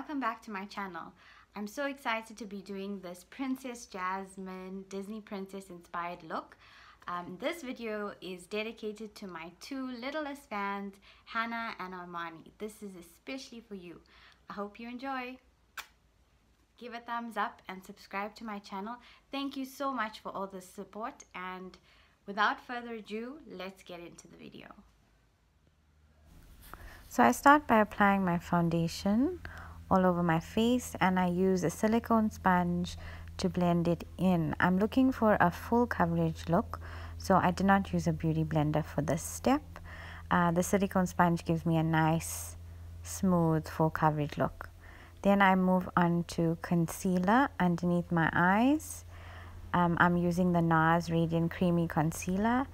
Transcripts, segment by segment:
welcome back to my channel. I'm so excited to be doing this Princess Jasmine Disney princess inspired look. This video is dedicated to my two littlest fans, Hannah and Armani. This is especially for you. I hope you enjoy. Give a thumbs up and subscribe to my channel. Thank you so much for all the support, and without further ado, let's get into the video. So I start by applying my foundation all over my face, and I use a silicone sponge to blend it in. I'm looking for a full coverage look, so I did not use a beauty blender for this step. The silicone sponge gives me a nice, smooth, full coverage look. Then I move on to concealer underneath my eyes. I'm using the NARS Radiant Creamy Concealer,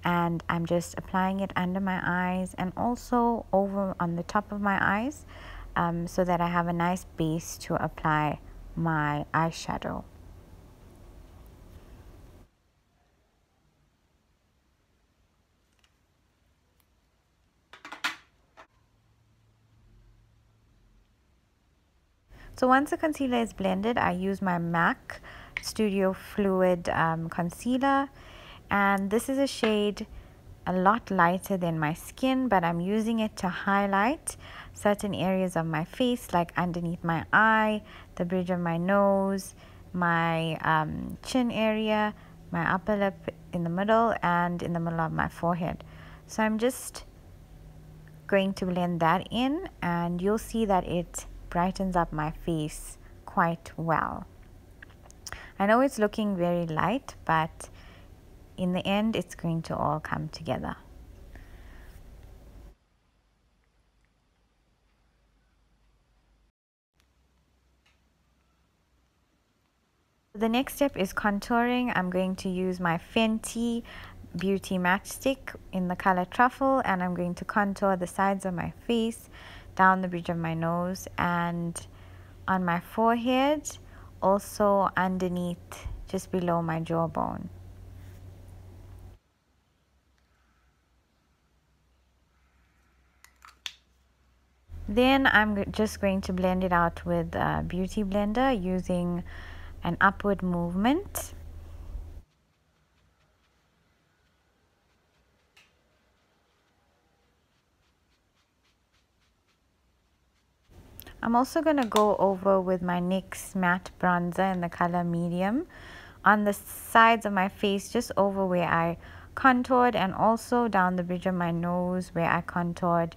and I'm just applying it under my eyes and also over on the top of my eyes, so that I have a nice base to apply my eyeshadow. So once the concealer is blended, I use my MAC Studio Fluid concealer, and this is a shade a lot lighter than my skin, but I'm using it to highlight certain areas of my face, like underneath my eye, the bridge of my nose, my chin area, my upper lip in the middle, and in the middle of my forehead. So I'm just going to blend that in, and you'll see that it brightens up my face quite well. I know it's looking very light, but in the end it's going to all come together. The next step is contouring. I'm going to use my Fenty Beauty Matchstick in the color Truffle, and I'm going to contour the sides of my face, down the bridge of my nose, and on my forehead, also underneath, just below my jawbone. Then I'm just going to blend it out with a beauty blender using an upward movement. I'm also going to go over with my NYX Matte bronzer in the color medium on the sides of my face, just over where I contoured, and also down the bridge of my nose where I contoured.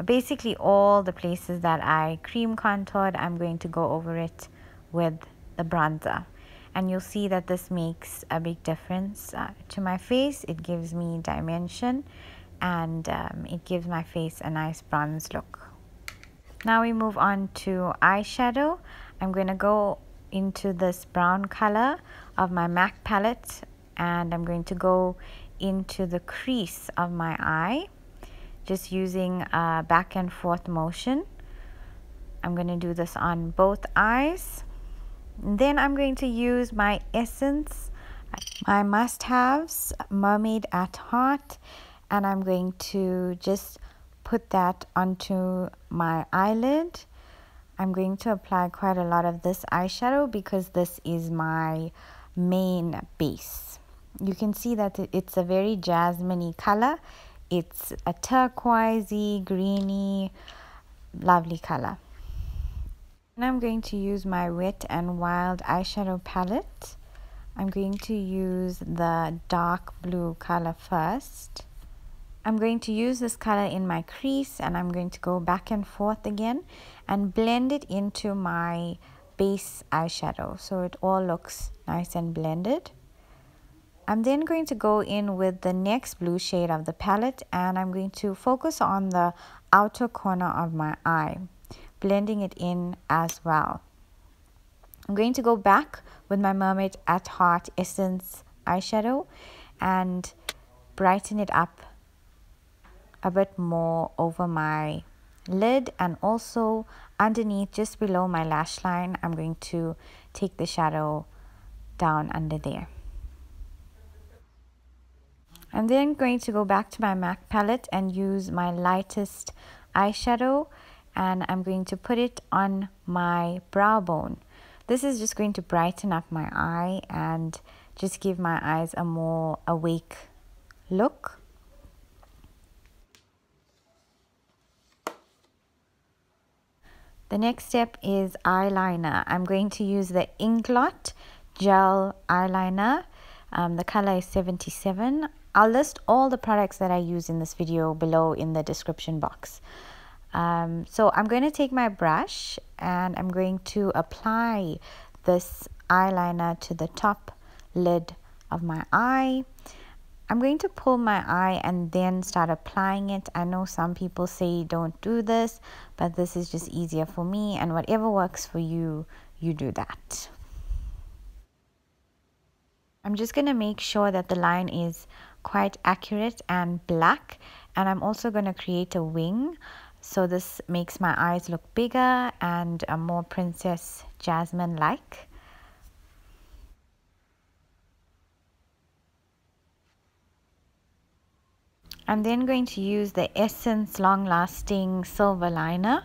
Basically all the places that I cream contoured, I'm going to go over it with the bronzer, and you'll see that this makes a big difference to my face. It gives me dimension, and it gives my face a nice bronze look. Now we move on to eyeshadow. I'm going to go into this brown color of my MAC palette, and I'm going to go into the crease of my eye, just using a back and forth motion. I'm going to do this on both eyes. Then I'm going to use my Essence, my must-haves, Mermaid at Heart, and I'm going to just put that onto my eyelid. I'm going to apply quite a lot of this eyeshadow because this is my main base. You can see that it's a very jasmine-y color. It's a turquoisey, greeny, lovely color. And I'm going to use my Wet n Wild eyeshadow palette. I'm going to use the dark blue color first. I'm going to use this color in my crease, and I'm going to go back and forth again and blend it into my base eyeshadow so it all looks nice and blended. I'm then going to go in with the next blue shade of the palette, and I'm going to focus on the outer corner of my eye, blending it in as well. I'm going to go back with my Mermaid at Heart Essence eyeshadow and brighten it up a bit more over my lid, and also underneath, just below my lash line. I'm going to take the shadow down under there. I'm then going to go back to my MAC palette and use my lightest eyeshadow, and I'm going to put it on my brow bone. This is just going to brighten up my eye and just give my eyes a more awake look. The next step is eyeliner. I'm going to use the Inglot Gel eyeliner. The color is 77. I'll list all the products that I use in this video below in the description box. So I'm going to take my brush and I'm going to apply this eyeliner to the top lid of my eye. I'm going to pull my eye and then start applying it. I know some people say don't do this, but this is just easier for me, and whatever works for you, you do that. I'm just going to make sure that the line is quite accurate and black, and I'm also going to create a wing. So this makes my eyes look bigger and more Princess Jasmine like. I'm then going to use the Essence Long Lasting Silver Liner,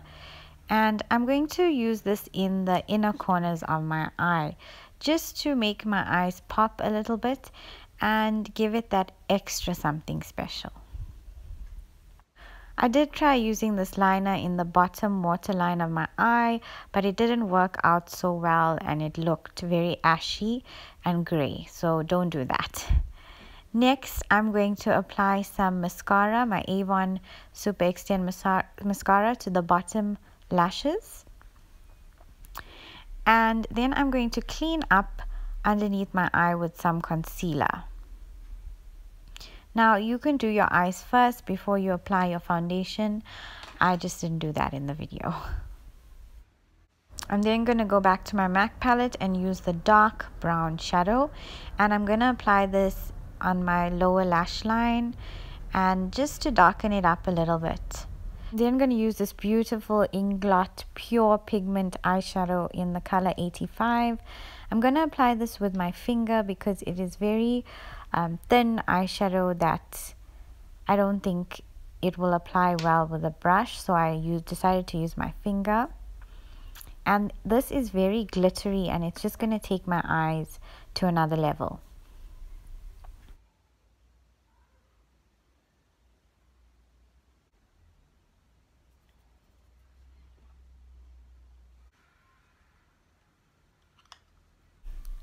and I'm going to use this in the inner corners of my eye just to make my eyes pop a little bit and give it that extra something special. I did try using this liner in the bottom waterline of my eye, but it didn't work out so well and it looked very ashy and grey, so don't do that. Next, I'm going to apply some mascara, my Avon Super Extend mascara to the bottom lashes. And then I'm going to clean up underneath my eye with some concealer. Now, you can do your eyes first before you apply your foundation. I just didn't do that in the video. I'm then going to go back to my MAC palette and use the dark brown shadow. And I'm going to apply this on my lower lash line and just to darken it up a little bit. Then I'm going to use this beautiful Inglot Pure Pigment eyeshadow in the color 85. I'm going to apply this with my finger because it is very thin eyeshadow that I don't think it will apply well with a brush, so I decided to use my finger. And this is very glittery and it's just going to take my eyes to another level.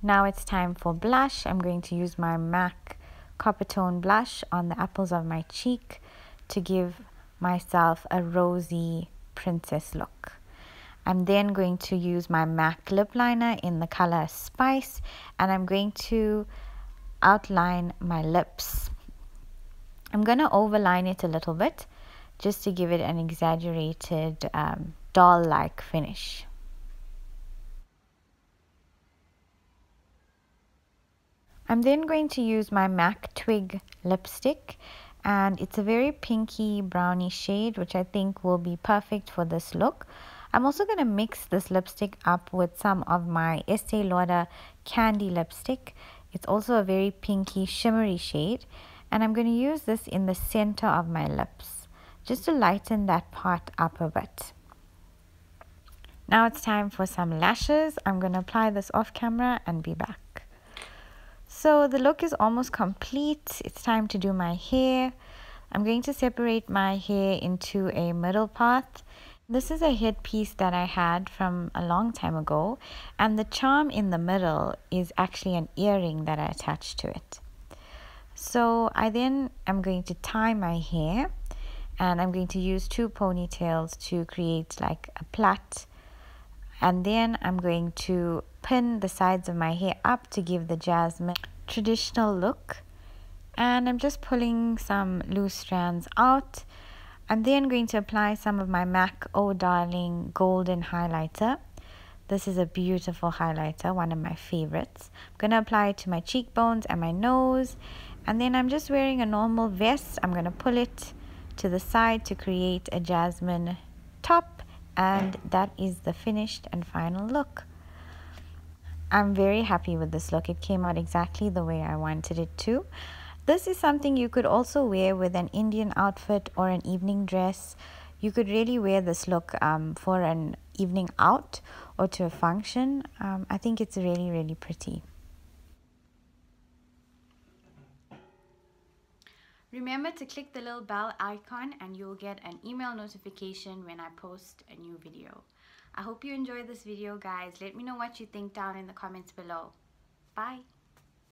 Now it's time for blush. I'm going to use my MAC Coppertone blush on the apples of my cheek to give myself a rosy princess look. I'm then going to use my MAC lip liner in the color Spice, and I'm going to outline my lips. I'm going to overline it a little bit just to give it an exaggerated doll-like finish. I'm then going to use my MAC Twig lipstick, and it's a very pinky browny shade which I think will be perfect for this look. I'm also going to mix this lipstick up with some of my Estee Lauder Candy lipstick. It's also a very pinky shimmery shade, and I'm going to use this in the center of my lips just to lighten that part up a bit. Now it's time for some lashes. I'm going to apply this off camera and be back. So the look is almost complete. It's time to do my hair. I'm going to separate my hair into a middle part. This is a headpiece that I had from a long time ago, and the charm in the middle is actually an earring that I attached to it. So I then am going to tie my hair, and I'm going to use 2 ponytails to create like a plait. And then I'm going to pin the sides of my hair up to give the Jasmine traditional look. And I'm just pulling some loose strands out. I'm then going to apply some of my MAC Oh Darling Golden Highlighter. This is a beautiful highlighter, one of my favorites. I'm going to apply it to my cheekbones and my nose. And then I'm just wearing a normal vest. I'm going to pull it to the side to create a Jasmine top. And that is the finished and final look. I'm very happy with this look. It came out exactly the way I wanted it to. This is something you could also wear with an Indian outfit or an evening dress. you could really wear this look for an evening out or to a function. I think it's really, really pretty. Remember to click the little bell icon and you'll get an email notification when I post a new video. I hope you enjoyed this video, guys. Let me know what you think down in the comments below. Bye.